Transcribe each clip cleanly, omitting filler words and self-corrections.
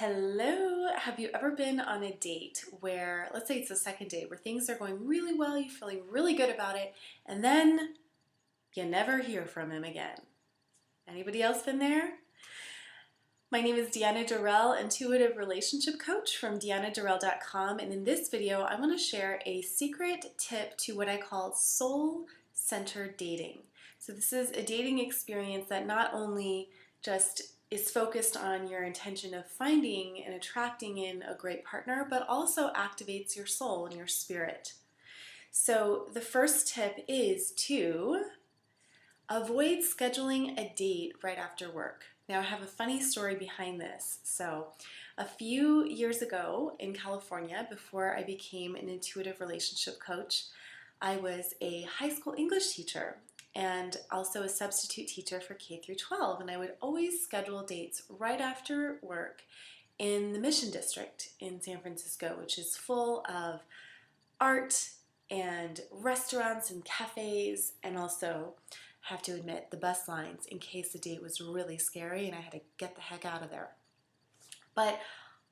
Hello, have you ever been on a date where, let's say it's a second date, where things are going really well, you're feeling really good about it, and then you never hear from him again? Anybody else been there? My name is Deanna Durrell, intuitive relationship coach from deannadurrell.com, and in this video I want to share a secret tip to what I call soul-centered dating. So this is a dating experience that not only just is focused on your intention of finding and attracting in a great partner, but also activates your soul and your spirit. So the first tip is to avoid scheduling a date right after work. Now, I have a funny story behind this. So, a few years ago in California, before I became an intuitive relationship coach, I was a high school English teacher and also a substitute teacher for K through 12. And I would always schedule dates right after work in the Mission District in San Francisco, which is full of art and restaurants and cafes, and also, have to admit, the bus lines in case the date was really scary and I had to get the heck out of there. But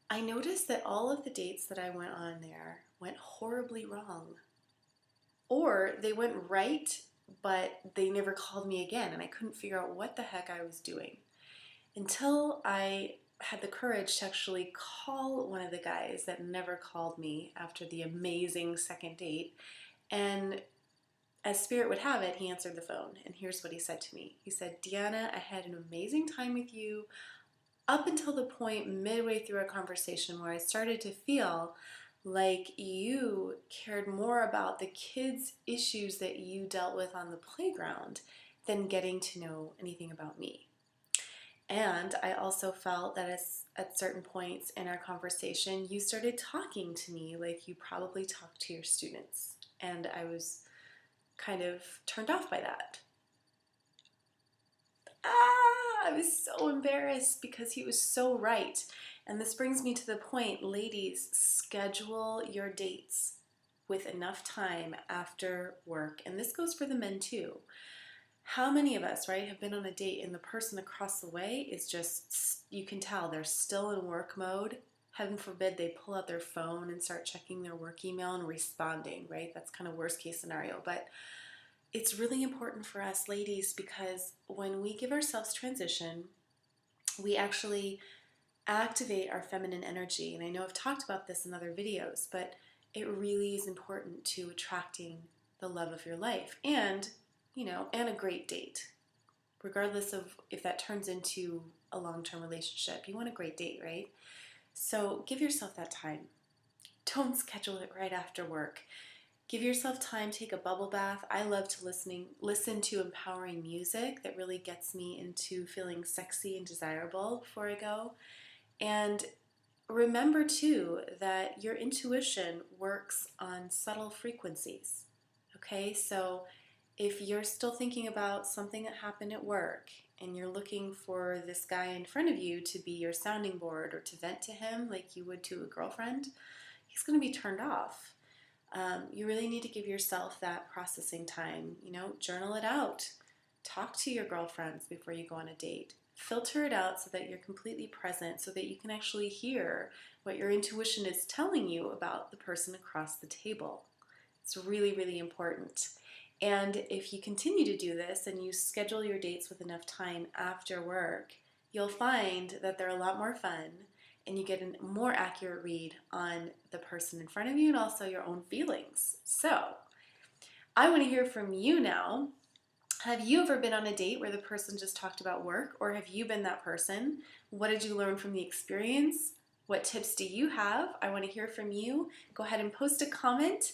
I noticed that all of the dates that I went on there went horribly wrong. Or they went right, but they never called me again, and I couldn't figure out what the heck I was doing until I had the courage to actually call one of the guys that never called me after the amazing second date. And as spirit would have it, he answered the phone, and here's what he said to me. He said, "Deanna, I had an amazing time with you up until the point midway through our conversation where I started to feel like you cared more about the kids' issues that you dealt with on the playground than getting to know anything about me. And I also felt that at certain points in our conversation, you started talking to me like you probably talk to your students." And I was kind of turned off by that. I was so embarrassed because he was so right. And this brings me to the point, ladies, schedule your dates with enough time after work. And this goes for the men too. How many of us, right, have been on a date and the person across the way is just, you can tell they're still in work mode. Heaven forbid they pull out their phone and start checking their work email and responding, right? That's kind of worst case scenario. But it's really important for us ladies because when we give ourselves transition, we actually activate our feminine energy. And I know I've talked about this in other videos, but it really is important to attracting the love of your life and, and a great date. Regardless of if that turns into a long-term relationship, you want a great date, right? So give yourself that time. Don't schedule it right after work. Give yourself time, take a bubble bath. I love to listen to empowering music that really gets me into feeling sexy and desirable before I go. And remember too that your intuition works on subtle frequencies. Okay, so if you're still thinking about something that happened at work and you're looking for this guy in front of you to be your sounding board or to vent to him like you would to a girlfriend, he's going to be turned off. You really need to give yourself that processing time. Journal it out. Talk to your girlfriends before you go on a date. Filter it out so that you're completely present, so that you can actually hear what your intuition is telling you about the person across the table. It's really, really important. And if you continue to do this and you schedule your dates with enough time after work, you'll find that they're a lot more fun and you get a more accurate read on the person in front of you and also your own feelings. So I want to hear from you now. Have you ever been on a date where the person just talked about work, or have you been that person? What did you learn from the experience? What tips do you have? I want to hear from you. Go ahead and post a comment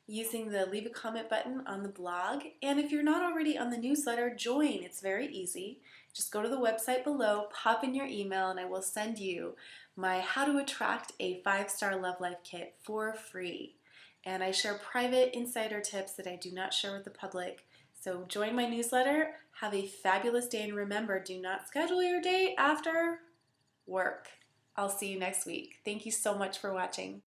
using the leave a comment button on the blog. And if you're not already on the newsletter, join. It's very easy. Just go to the website below, pop in your email, and I will send you my How to Attract a 5-Star Love Life Kit for free. And I share private insider tips that I do not share with the public. So join my newsletter. Have a fabulous day, and remember, do not schedule your date after work. I'll see you next week. Thank you so much for watching.